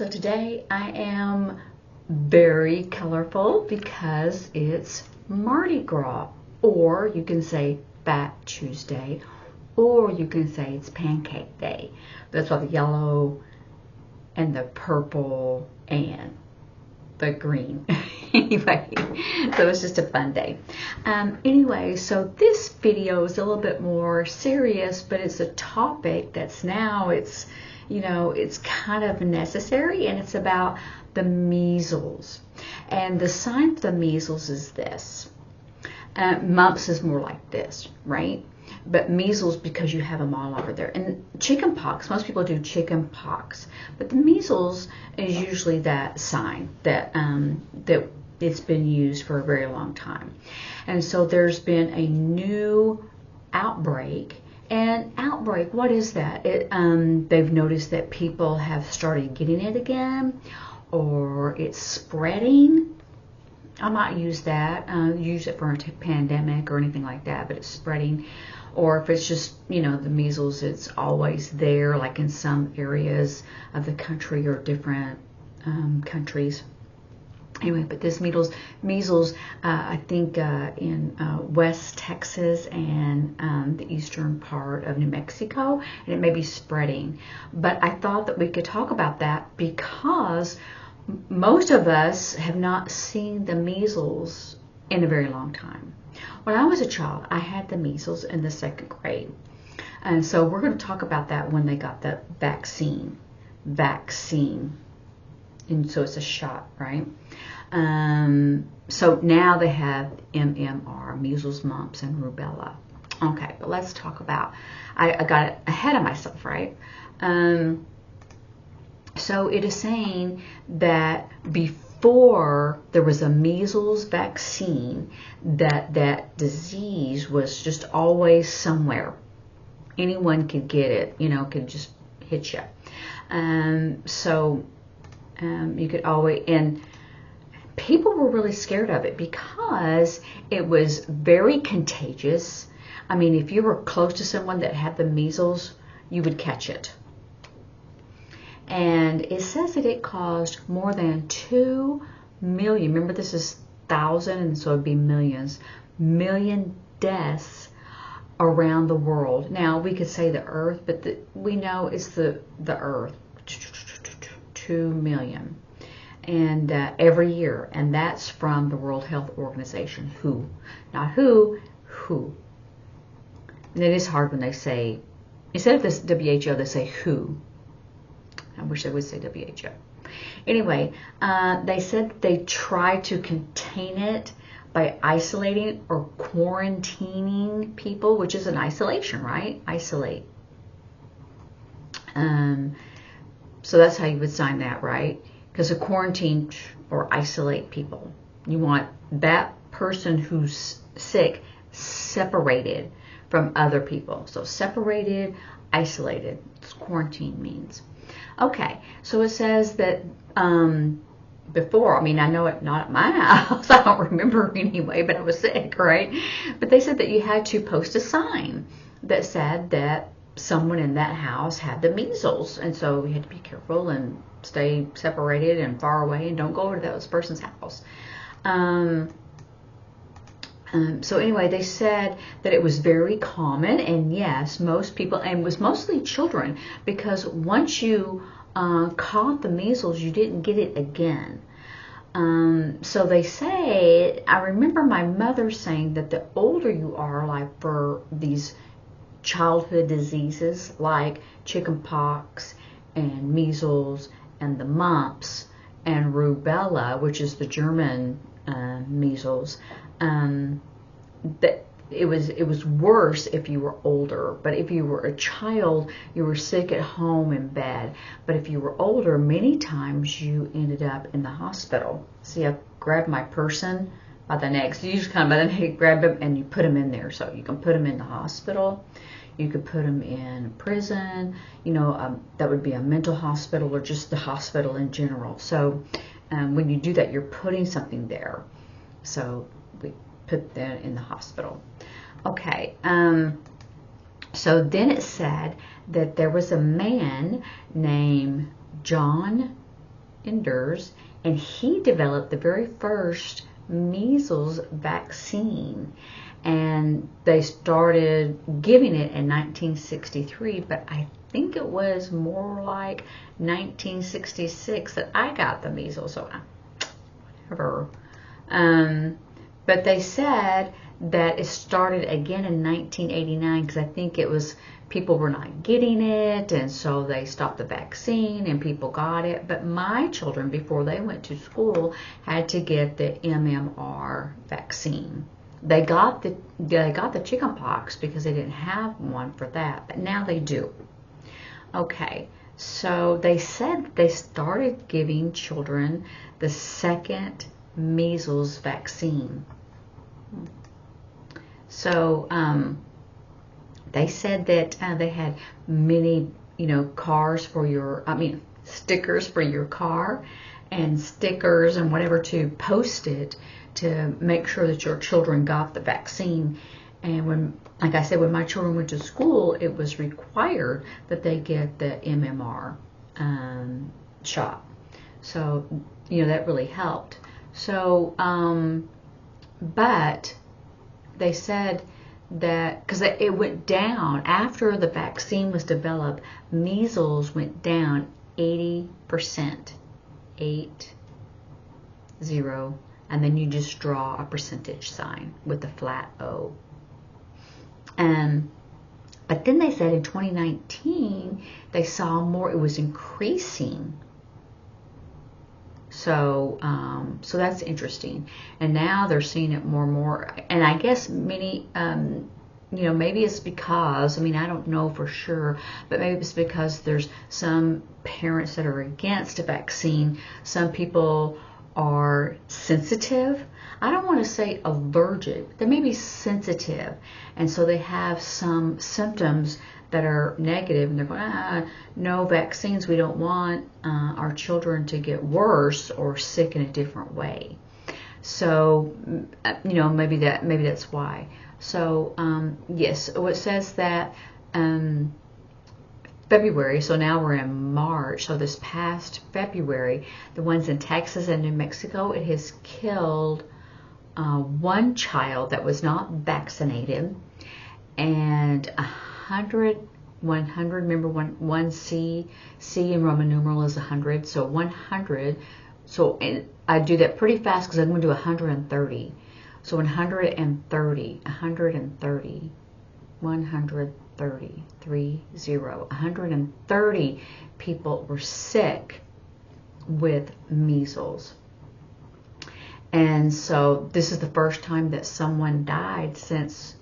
So today I am very colorful because it's Mardi Gras, or you can say Fat Tuesday, or you can say it's Pancake Day. That's why the yellow and the purple and the green. Anyway, so it's just a fun day. Anyway, so this video is a little bit more serious, but it's a topic that's now, it's kind of necessary, and it's about the measles. And the sign for the measles is this. Mumps is more like this, right? But measles, because you have them all over there. And chicken pox, most people do chicken pox, but the measles is usually that sign that that it's been used for a very long time. And so there's been a new outbreak. And outbreak, what is that? They've noticed that people have started getting it again, or it's spreading. I might use that, use it for a pandemic or anything like that, but it's spreading. Or if it's just, the measles, it's always there, like in some areas of the country or different countries. Anyway, but this measles, I think in West Texas and the eastern part of New Mexico, and it may be spreading. But I thought that we could talk about that because most of us have not seen the measles in a very long time. When I was a child, I had the measles in the 2nd grade. And so we're going to talk about that when they got the vaccine. And so it's a shot, right? So now they have MMR, measles, mumps, and rubella. Okay, but let's talk about, I got ahead of myself, right? So it is saying that before there was a measles vaccine, that disease was just always somewhere. Anyone could get it, could just hit you. You could always, and people were really scared of it because it was very contagious. I mean, if you were close to someone that had the measles, you would catch it. And it says that it caused more than 2 million, remember this is 1,000, and so it'd be million deaths around the world. Now, we could say the earth, but we know it's the earth, 2 million. And every year, and that's from the World Health Organization, WHO. Not WHO. And it is hard when they say, instead of this WHO, they say WHO. I wish they would say WHO. Anyway, they said they tried to contain it by isolating or quarantining people, which is an isolation, right? Isolate. So that's how you would sign that, right? Because a quarantine or isolate people. You want that person who's sick separated from other people. So separated, isolated. That's what quarantine means. Okay, so it says that before, I know it not at my house, I don't remember anyway, but I was sick, right? But they said that you had to post a sign that said that someone in that house had the measles, and so you had to be careful and stay separated and far away and don't go over to that person's house. So anyway, they said that it was very common, and yes, most people, and it was mostly children, because once you caught the measles, you didn't get it again. So they say, I remember my mother saying that the older you are, like for these childhood diseases like chicken pox and measles and the mumps and rubella, which is the German measles, that it was worse if you were older. But if you were a child, you were sick at home in bed. But if you were older, many times you ended up in the hospital. See, I grabbed my person by the neck. So you just kind of by the neck, grab them, and you put them in there. So you can put them in the hospital. You could put them in prison. That would be a mental hospital or just the hospital in general. So when you do that, you're putting something there. So we put that in the hospital. Okay, so then it said that there was a man named John Enders, and he developed the very first measles vaccine. And they started giving it in 1963, but I think it was more like 1966 that I got the measles, so whatever. But they said that it started again in 1989 because I think it was people were not getting it, and so they stopped the vaccine and people got it. But my children, before they went to school, had to get the MMR vaccine. They got the chicken pox because they didn't have one for that, but now they do. Okay, so they said they started giving children the second measles vaccine. So they said that they had many, cars for your, stickers for your car, and stickers and whatever to post it to make sure that your children got the vaccine. And when, like I said, when my children went to school, it was required that they get the MMR shot. So, that really helped. So, but they said that because it went down after the vaccine was developed, measles went down 80%, 80, and then you just draw a percentage sign with a flat O. But then they said in 2019 they saw more; it was increasing. So, so that's interesting. And now they're seeing it more and more. And I guess many, maybe it's because, I don't know for sure, but maybe it's because there's some parents that are against a vaccine. Some people are sensitive. I don't want to say allergic. They may be sensitive. And so they have some symptoms that are negative, and they're going, no vaccines. We don't want our children to get worse or sick in a different way. So, maybe that's why. So, yes, so it says that February, so now we're in March, so this past February, the ones in Texas and New Mexico, it has killed one child that was not vaccinated, and 100, remember one C in Roman numeral is 100, so 100, so and I do that pretty fast because I'm going to do 130, so 130, 130 people were sick with measles. And so this is the first time that someone died since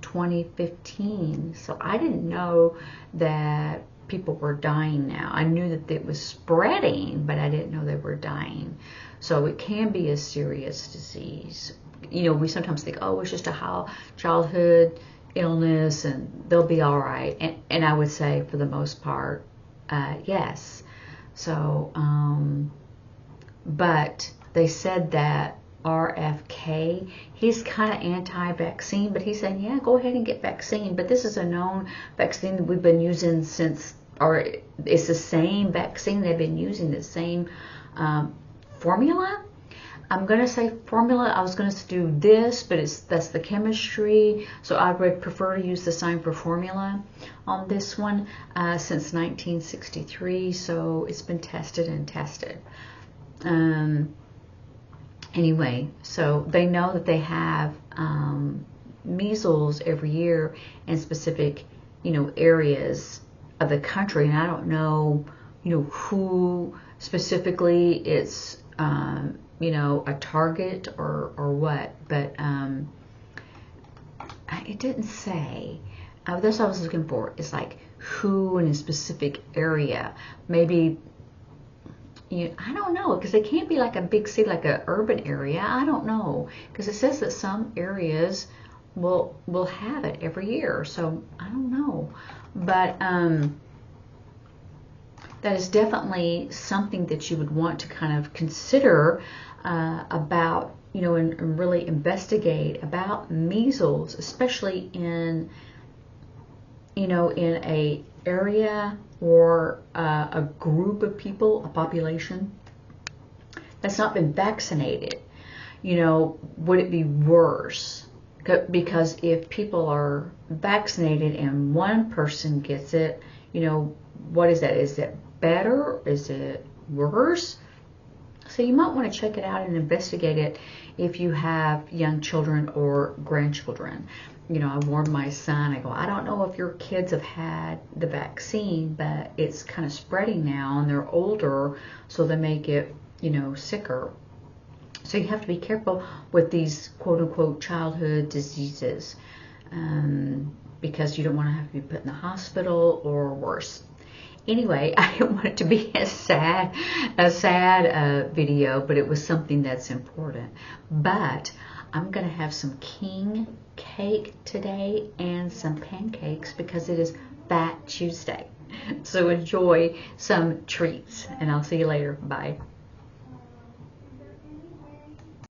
2015. So I didn't know that people were dying now. I knew that it was spreading, but I didn't know they were dying. So it can be a serious disease. We sometimes think, oh, it's just a childhood illness and they'll be all right. And I would say for the most part, yes. So, but they said that RFK, he's kind of anti-vaccine, but he's saying, yeah, go ahead and get vaccine. But this is a known vaccine that we've been using since, or it's the same vaccine they've been using, the same formula. I'm going to say formula. I was going to do this, but that's the chemistry. So I would prefer to use the sign for formula on this one since 1963. So it's been tested and tested. Anyway, so they know that they have measles every year in specific, areas of the country, and I don't know, who specifically it's, a target or what, but it didn't say. That's what I was looking for. It's like who in a specific area, maybe. I don't know, because it can't be like a big city, like an urban area. I don't know, because it says that some areas will have it every year. So I don't know, but that is definitely something that you would want to kind of consider about, and really investigate about measles, especially in in a area or a group of people, a population that's not been vaccinated, would it be worse? Because if people are vaccinated and one person gets it, what is that? Is it better? Is it worse? So you might want to check it out and investigate it if you have young children or grandchildren. I warned my son, I go, I don't know if your kids have had the vaccine, but it's kind of spreading now and they're older, so they may get, sicker. So you have to be careful with these quote unquote childhood diseases, because you don't want to have to be put in the hospital or worse. Anyway, I didn't want it to be a sad video, but it was something that's important. But I'm going to have some king cake today and some pancakes because it is Fat Tuesday. So enjoy some treats, and I'll see you later. Bye.